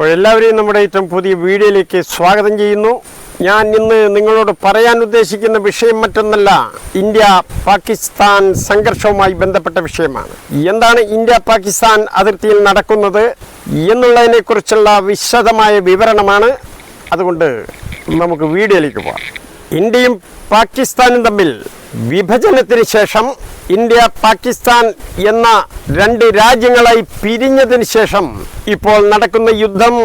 അപ്പോൾ എല്ലാവരെയും നമ്മുടെ ഏറ്റവും പുതിയ വീഡിയോയിലേക്ക് സ്വാഗതം ചെയ്യുന്നു. ഞാൻ ഇന്ന് നിങ്ങളോട് പറയാൻ ഉദ്ദേശിക്കുന്ന വിഷയം മറ്റൊന്നല്ല, ഇന്ത്യ പാകിസ്ഥാൻ സംഘർഷവുമായി ബന്ധപ്പെട്ട വിഷയമാണ്. എന്താണ് ഇന്ത്യ പാകിസ്ഥാൻ അതിർത്തിയിൽ നടക്കുന്നത് എന്നുള്ളതിനെക്കുറിച്ചുള്ള വിശദമായ വിവരണമാണ്. അതുകൊണ്ട് നമുക്ക് വീഡിയോയിലേക്ക് പോകാം. ഇന്ത്യയും പാകിസ്ഥാനും തമ്മിൽ വിഭജനത്തിന് ശേഷം ഇന്ത്യ പാകിസ്ഥാൻ എന്ന രണ്ട് രാജ്യങ്ങളായി പിരിഞ്ഞതിന് ശേഷം ഇപ്പോൾ നടക്കുന്ന യുദ്ധം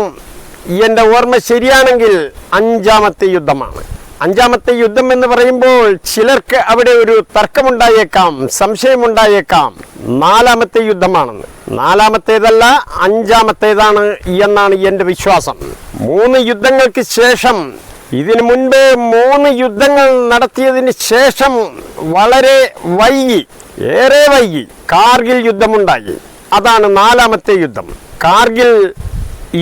എൻ്റെ ഓർമ്മ ശരിയാണെങ്കിൽ അഞ്ചാമത്തെ യുദ്ധമാണ്. അഞ്ചാമത്തെ യുദ്ധം എന്ന് പറയുമ്പോൾ ചിലർക്ക് അവിടെ ഒരു തർക്കമുണ്ടായേക്കാം, സംശയമുണ്ടായേക്കാം. നാലാമത്തെ യുദ്ധമാണെന്ന്. നാലാമത്തേതല്ല, അഞ്ചാമത്തേതാണ് എന്നാണ് എൻ്റെ വിശ്വാസം. 3 യുദ്ധങ്ങൾക്ക് ശേഷം, ഇതിനു മുൻപ് 3 യുദ്ധങ്ങൾ നടത്തിയതിന് ശേഷം വളരെ വൈകി, ഏറെ വൈകി കാർഗിൽ യുദ്ധമുണ്ടായി. അതാണ് നാലാമത്തെ യുദ്ധം. കാർഗിൽ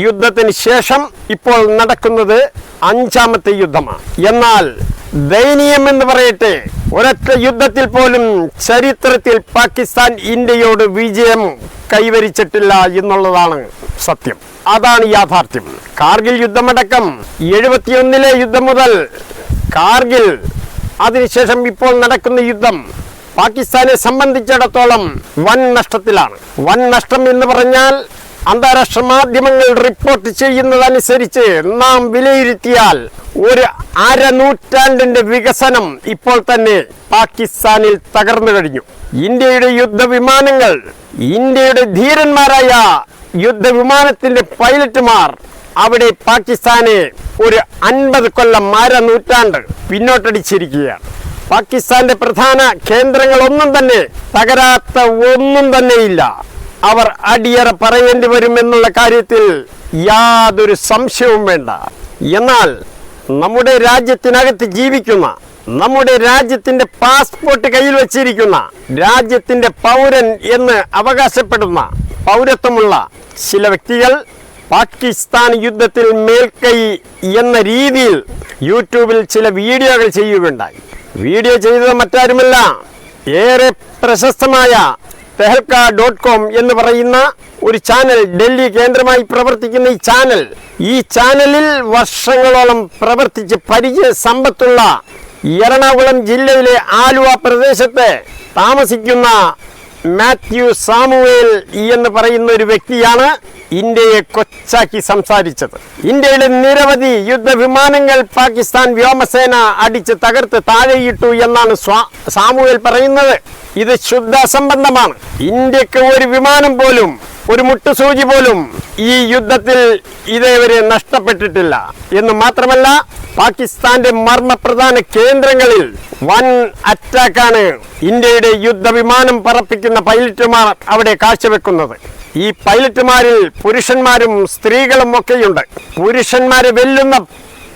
യുദ്ധത്തിന് ശേഷം ഇപ്പോൾ നടക്കുന്നത് അഞ്ചാമത്തെ യുദ്ധമാണ്. എന്നാൽ ദയനീയം എന്ന് പറയട്ടെ, ഒരൊറ്റ യുദ്ധത്തിൽ പോലും ചരിത്രത്തിൽ പാകിസ്ഥാൻ ഇന്ത്യയോട് വിജയം കൈവരിച്ചിട്ടില്ല എന്നുള്ളതാണ് സത്യം. അതാണ് യാഥാർത്ഥ്യം. കാർഗിൽ യുദ്ധമടക്കം 71-ലെ യുദ്ധം മുതൽ കാർഗിൽ, അതിനുശേഷം ഇപ്പോൾ നടക്കുന്ന യുദ്ധം പാകിസ്ഥാനെ സംബന്ധിച്ചിടത്തോളം വൻ നഷ്ടത്തിലാണ്. വൻ നഷ്ടം എന്ന് പറഞ്ഞാൽ അന്താരാഷ്ട്ര മാധ്യമങ്ങൾ റിപ്പോർട്ട് ചെയ്യുന്നതനുസരിച്ച് നാം വിലയിരുത്തിയാൽ ഒരു അരനൂറ്റാണ്ടിന്റെ വികസനം ഇപ്പോൾ തന്നെ പാകിസ്ഥാനിൽ തകർന്നു കഴിഞ്ഞു. ഇന്ത്യയുടെ യുദ്ധവിമാനങ്ങൾ, ഇന്ത്യയുടെ ധീരന്മാരായ യുദ്ധവിമാനത്തിന്റെ പൈലറ്റുമാർ അവിടെ പാകിസ്ഥാനെ ഒരു 50 കൊല്ലം, അരനൂറ്റാണ്ട് പിന്നോട്ടടിച്ചിരിക്കുകയാണ്. പാകിസ്ഥാന്റെ പ്രധാന കേന്ദ്രങ്ങളൊന്നും തന്നെ തകരാത്ത ഒന്നും തന്നെയില്ല. അവർ അടിയറ പറയേണ്ടി വരുമെന്നുള്ള കാര്യത്തിൽ യാതൊരു സംശയവും വേണ്ട. എന്നാൽ നമ്മുടെ രാജ്യത്തിനകത്ത് ജീവിക്കുന്ന, നമ്മുടെ രാജ്യത്തിന്റെ പാസ്പോർട്ട് കയ്യിൽ വച്ചിരിക്കുന്ന, രാജ്യത്തിന്റെ പൗരൻ എന്ന് അവകാശപ്പെടുന്ന, പൗരത്വമുള്ള ചില വ്യക്തികൾ പാകിസ്ഥാൻ യുദ്ധത്തിൽ മേൽക്കൈ എന്ന രീതിയിൽ യൂട്യൂബിൽ ചില വീഡിയോകൾ ചെയ്യുകയുണ്ടായി. വീഡിയോ ചെയ്തത് മറ്റാരുമല്ല, ഏറെ പ്രശസ്തമായ tehelka.com എന്ന് പറയുന്ന ഒരു ചാനൽ, ഡൽഹി കേന്ദ്രമായി പ്രവർത്തിക്കുന്ന ഈ ചാനലിൽ വർഷങ്ങളോളം പ്രവർത്തിച്ച് പരിചയ സമ്പത്തുള്ള എറണാകുളം ജില്ലയിലെ ആലുവ പ്രദേശത്ത് താമസിക്കുന്ന മാത്യു സാമുവേൽ എന്ന് പറയുന്ന ഒരു വ്യക്തിയാണ് ഇന്ത്യയെ കൊച്ചാക്കി സംസാരിച്ചത്. ഇന്ത്യയുടെ നിരവധി യുദ്ധവിമാനങ്ങൾ പാകിസ്ഥാൻ വ്യോമസേന അടിച്ച് തകർത്ത് താഴെയിട്ടു എന്നാണ് സാമുവേൽ പറയുന്നത്. ഇത് ശുദ്ധ അസംബന്ധമാണ്. ഇന്ത്യക്ക് ഒരു വിമാനം പോലും, ഒരു മുട്ടുസൂചി പോലും ഈ യുദ്ധത്തിൽ ഇതേവരെ നഷ്ടപ്പെട്ടിട്ടില്ല എന്ന് മാത്രമല്ല, പാകിസ്ഥാന്റെ മർമ്മപ്രധാന കേന്ദ്രങ്ങളിൽ വൻ അറ്റാക്കാണ് ഇന്ത്യയുടെ യുദ്ധവിമാനം പറപ്പിക്കുന്ന പൈലറ്റുമാർ അവിടെ കാഴ്ചവെക്കുന്നത്. ഈ പൈലറ്റുമാരിൽ പുരുഷന്മാരും സ്ത്രീകളും ഒക്കെയുണ്ട്. പുരുഷന്മാരെ വെല്ലുന്ന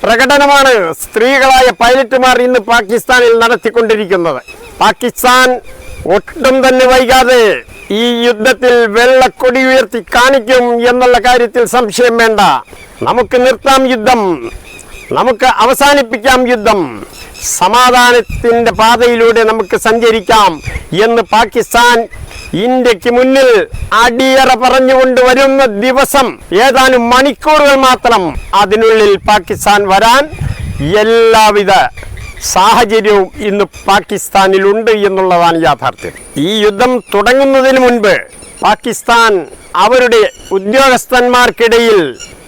പ്രകടനമാണ് സ്ത്രീകളായ പൈലറ്റുമാർ ഇന്ന് പാകിസ്ഥാനിൽ നടത്തിക്കൊണ്ടിരിക്കുന്നത്. പാകിസ്ഥാൻ ഒട്ടും തന്നെ വൈകാതെ ഈ യുദ്ധത്തിൽ വെള്ളക്കൊടി ഉയർത്തി കാണിക്കും എന്നുള്ള കാര്യത്തിൽ സംശയം വേണ്ട. നമുക്ക് നിർത്താം യുദ്ധം, നമുക്ക് അവസാനിപ്പിക്കാം യുദ്ധം, സമാധാനത്തിന്റെ പാതയിലൂടെ നമുക്ക് സഞ്ചരിക്കാം എന്ന് പാകിസ്ഥാൻ ഇന്ത്യക്ക് മുന്നിൽ അടിയറ പറഞ്ഞുകൊണ്ട് വരുന്ന ദിവസം ഏതാനും മണിക്കൂറുകൾ മാത്രം അതിനുള്ളിൽ പാകിസ്ഥാൻ വരാൻ എല്ലാവിധ സാഹചര്യവും ഇന്ന് പാകിസ്ഥാനിലുണ്ട് എന്നുള്ളതാണ് യാഥാർത്ഥ്യം. ഈ യുദ്ധം തുടങ്ങുന്നതിന് മുൻപ് പാകിസ്ഥാൻ അവരുടെ ഉദ്യോഗസ്ഥന്മാർക്കിടയിൽ,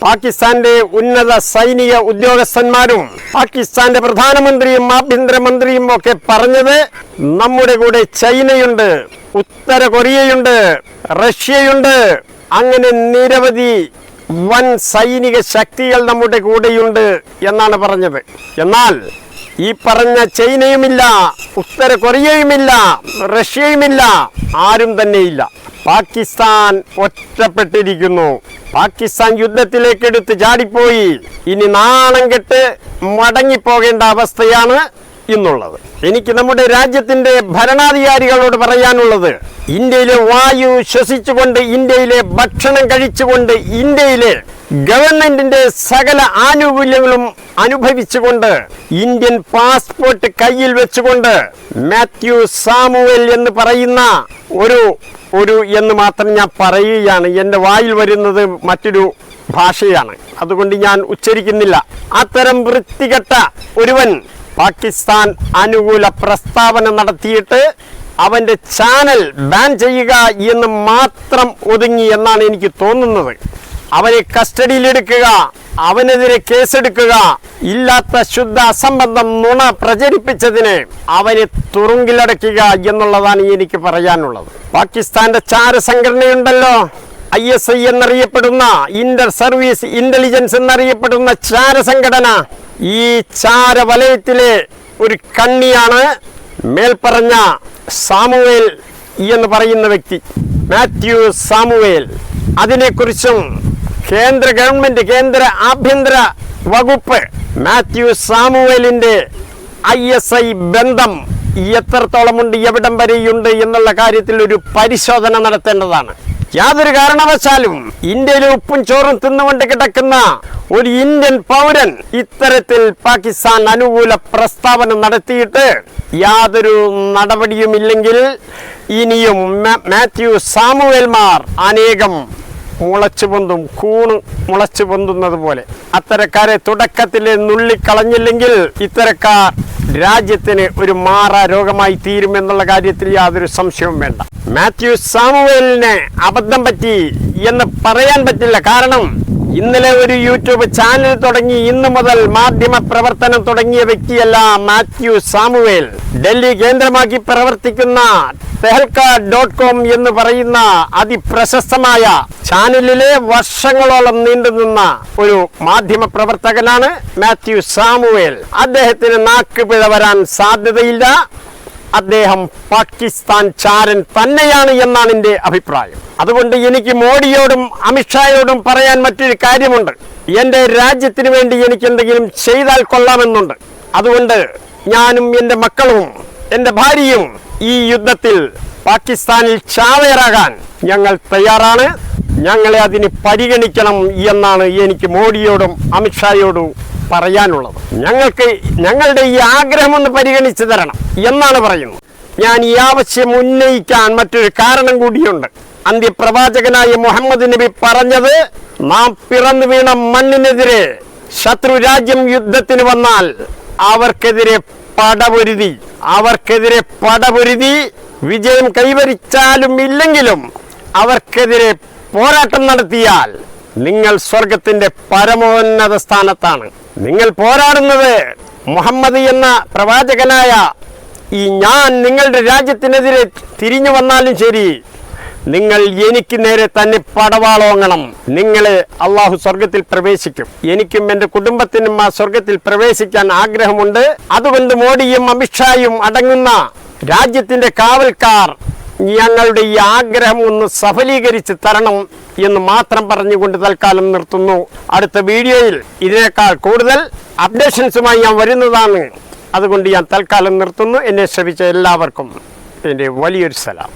പാകിസ്ഥാന്റെ ഉന്നത സൈനിക ഉദ്യോഗസ്ഥന്മാരും പാകിസ്ഥാന്റെ പ്രധാനമന്ത്രിയും ആഭ്യന്തരമന്ത്രിയും ഒക്കെ പറഞ്ഞത്, നമ്മുടെ കൂടെ ചൈനയുണ്ട്, ഉത്തര കൊറിയയുണ്ട്, റഷ്യയുണ്ട്, അങ്ങനെ നിരവധി വൻ സൈനിക ശക്തികൾ നമ്മുടെ കൂടെയുണ്ട് എന്നാണ് പറഞ്ഞത്. എന്നാൽ ഈ പറഞ്ഞ ചൈനയുമില്ല, ഉത്തര കൊറിയയുമില്ല, റഷ്യയുമില്ല, ആരും തന്നെയില്ല. പാകിസ്ഥാൻ ഒറ്റപ്പെട്ടിരിക്കുന്നു. പാകിസ്ഥാൻ യുദ്ധത്തിലേക്ക് എടുത്ത് ചാടിപ്പോയി. ഇനി നാണം കെട്ട് മടങ്ങിപ്പോകേണ്ട അവസ്ഥയാണ് ഇന്നുള്ളത്. എനിക്ക് നമ്മുടെ രാജ്യത്തിന്റെ ഭരണാധികാരികളോട് പറയാനുള്ളത്, ഇന്ത്യയിലെ വായു ശ്വസിച്ചുകൊണ്ട്, ഇന്ത്യയിലെ ഭക്ഷണം കഴിച്ചുകൊണ്ട്, ഇന്ത്യയിലെ ഗവൺമെന്റിന്റെ സകല ആനുകൂല്യങ്ങളും അനുഭവിച്ചുകൊണ്ട്, ഇന്ത്യൻ പാസ്പോർട്ട് കയ്യിൽ വെച്ചുകൊണ്ട് മാത്യു സാമുവേൽ എന്ന് പറയുന്ന ഒരു എന്ന് മാത്രം ഞാൻ പറയുകയാണ്. എൻ്റെ വായിൽ വരുന്നത് മറ്റൊരു ഭാഷയാണ്, അതുകൊണ്ട് ഞാൻ ഉച്ചരിക്കുന്നില്ല. അത്തരം വൃത്തികെട്ട ഒരുവൻ പാകിസ്ഥാൻ അനുകൂല പ്രസ്താവന നടത്തിയിട്ട് അവൻ്റെ ചാനൽ ബാൻ ചെയ്യുക എന്ന് മാത്രം ഒതുങ്ങി എന്നാണ് എനിക്ക് തോന്നുന്നത്. അവനെ കസ്റ്റഡിയിലെടുക്കുക, അവനെതിരെ കേസെടുക്കുക, ഇല്ലാത്ത ശുദ്ധ അസംബന്ധം നുണ പ്രചരിപ്പിച്ചതിന് അവനെ തുറുങ്കിലടയ്ക്കുക എന്നുള്ളതാണ് എനിക്ക് പറയാനുള്ളത്. പാകിസ്ഥാന്റെ ചാരസംഘടനയുണ്ടല്ലോ, ISI എന്നറിയപ്പെടുന്ന ഇന്റർ സർവീസ് ഇന്റലിജൻസ് എന്നറിയപ്പെടുന്ന ചാരസംഘടന. ഈ ചാരവലയത്തിലെ ഒരു കണ്ണിയാണ് മേൽപ്പറഞ്ഞ സാമുവേൽ എന്ന് പറയുന്ന വ്യക്തി, മാത്യു സാമുവേൽ. അതിനെക്കുറിച്ചും കേന്ദ്ര ഗവൺമെന്റ്, കേന്ദ്ര ആഭ്യന്തര വകുപ്പ് മാത്യു സാമുവേലിന്റെ ISI ബന്ധം എത്രത്തോളമുണ്ട്, എവിടം വരെയുണ്ട് എന്നുള്ള കാര്യത്തിൽ ഒരു പരിശോധന നടത്തേണ്ടതാണ്. യാതൊരു കാരണവശാലും ഇന്ത്യയിലെ ഉപ്പും ചോറും തിന്നുകൊണ്ട് കിടക്കുന്ന ഒരു ഇന്ത്യൻ പൗരൻ ഇത്തരത്തിൽ പാകിസ്ഥാൻ അനുകൂല പ്രസ്താവന നടത്തിയിട്ട് യാതൊരു നടപടിയുമില്ലെങ്കിൽ ഇനിയും മാത്യു സാമുവേൽമാർ അനേകം മുളച്ചു പൊന്തും, കൂണ് മുളച്ചു പൊന്തുന്നത് പോലെ. അത്തരക്കാരെ തുടക്കത്തിൽ നുള്ളിക്കളഞ്ഞില്ലെങ്കിൽ ഇത്തരക്കാർ രാജ്യത്തിന് ഒരു മാറാ രോഗമായി തീരുമെന്നുള്ള കാര്യത്തിൽ യാതൊരു സംശയവും വേണ്ട. മാത്യു സാമുവേലിനെ അബദ്ധം പറ്റി എന്ന് പറയാൻ പറ്റില്ല. കാരണം ഇന്നലെ ഒരു യൂട്യൂബ് ചാനൽ തുടങ്ങി ഇന്നു മുതൽ മാധ്യമ പ്രവർത്തനം തുടങ്ങിയ വ്യക്തിയല്ല മാത്യു സാമുവേൽ. ഡൽഹി കേന്ദ്രമാക്കി പ്രവർത്തിക്കുന്ന tehelka.com എന്ന് പറയുന്ന അതിപ്രശസ്തമായ ചാനലിലെ വർഷങ്ങളോളം നീണ്ടുനിന്ന ഒരു മാധ്യമ പ്രവർത്തകനാണ് മാത്യു സാമുവേൽ. അദ്ദേഹത്തിന് നാക്കുപിഴ വരാൻ സാധ്യതയില്ല. അദ്ദേഹം പാകിസ്ഥാൻ ചാരൻ തന്നെയാണ് എന്നാണ് എൻ്റെ അഭിപ്രായം. അതുകൊണ്ട് എനിക്ക് മോഡിയോടും അമിത്ഷായോടും പറയാൻ മറ്റൊരു കാര്യമുണ്ട്. എൻ്റെ രാജ്യത്തിന് വേണ്ടി എനിക്ക് എന്തെങ്കിലും ചെയ്താൽ കൊള്ളാമെന്നുണ്ട്. അതുകൊണ്ട് ഞാനും എൻ്റെ മക്കളും എൻ്റെ ഭാര്യയും ഈ യുദ്ധത്തിൽ പാകിസ്ഥാനിൽ ചാവേറാകാൻ ഞങ്ങൾ തയ്യാറാണ്. ഞങ്ങളെ അതിന് പരിഗണിക്കണം എന്നാണ് എനിക്ക് മോഡിയോടും അമിത്ഷായോടും പറയാനുള്ളത്. ഞങ്ങളുടെ ഈ ആഗ്രഹം ഒന്ന് പരിഗണിച്ചു തരണം എന്നാണ് പറയുന്നത്. ഞാൻ ഈ ആവശ്യം ഉന്നയിക്കാൻ മറ്റൊരു കാരണം കൂടിയുണ്ട്. അന്ത്യപ്രവാചകനായ മുഹമ്മദ് നബി പറഞ്ഞത്, നാം പിറന്നു വീണ മണ്ണിനെതിരെ ശത്രു രാജ്യം യുദ്ധത്തിന് വന്നാൽ അവർക്കെതിരെ പടപൊരുതി വിജയം കൈവരിച്ചാലും ഇല്ലെങ്കിലും അവർക്കെതിരെ പോരാട്ടം നടത്തിയാൽ നിങ്ങൾ സ്വർഗത്തിന്റെ പരമോന്നത സ്ഥാനത്താണ്. നിങ്ങൾ പോരാടുന്നത് മുഹമ്മദ് എന്ന പ്രവാചകനായ ഈ ഞാൻ നിങ്ങളുടെ രാജ്യത്തിനെതിരെ തിരിഞ്ഞു വന്നാലും ശരി, നിങ്ങൾ എനിക്ക് നേരെ തന്നെ പടവാളോങ്ങണം. നിങ്ങളെ അള്ളാഹു സ്വർഗത്തിൽ പ്രവേശിക്കും. എനിക്കും എൻ്റെ കുടുംബത്തിനും ആ സ്വർഗത്തിൽ പ്രവേശിക്കാൻ ആഗ്രഹമുണ്ട്. അതുകൊണ്ട് മോഡിയും അമിത്ഷായും അടങ്ങുന്ന രാജ്യത്തിന്റെ കാവൽക്കാർ ഞങ്ങളുടെ ഈ ആഗ്രഹം ഒന്ന് സഫലീകരിച്ച് തരണം എന്ന് മാത്രം പറഞ്ഞുകൊണ്ട് തൽക്കാലം നിർത്തുന്നു. അടുത്ത വീഡിയോയിൽ ഇതിനേക്കാൾ കൂടുതൽ അപ്ഡേഷൻസുമായി ഞാൻ വരുന്നതാണ്. അതുകൊണ്ട് ഞാൻ തൽക്കാലം നിർത്തുന്നു. എന്നെ ശ്രമിച്ച എല്ലാവർക്കും എൻ്റെ വലിയൊരു സലാം.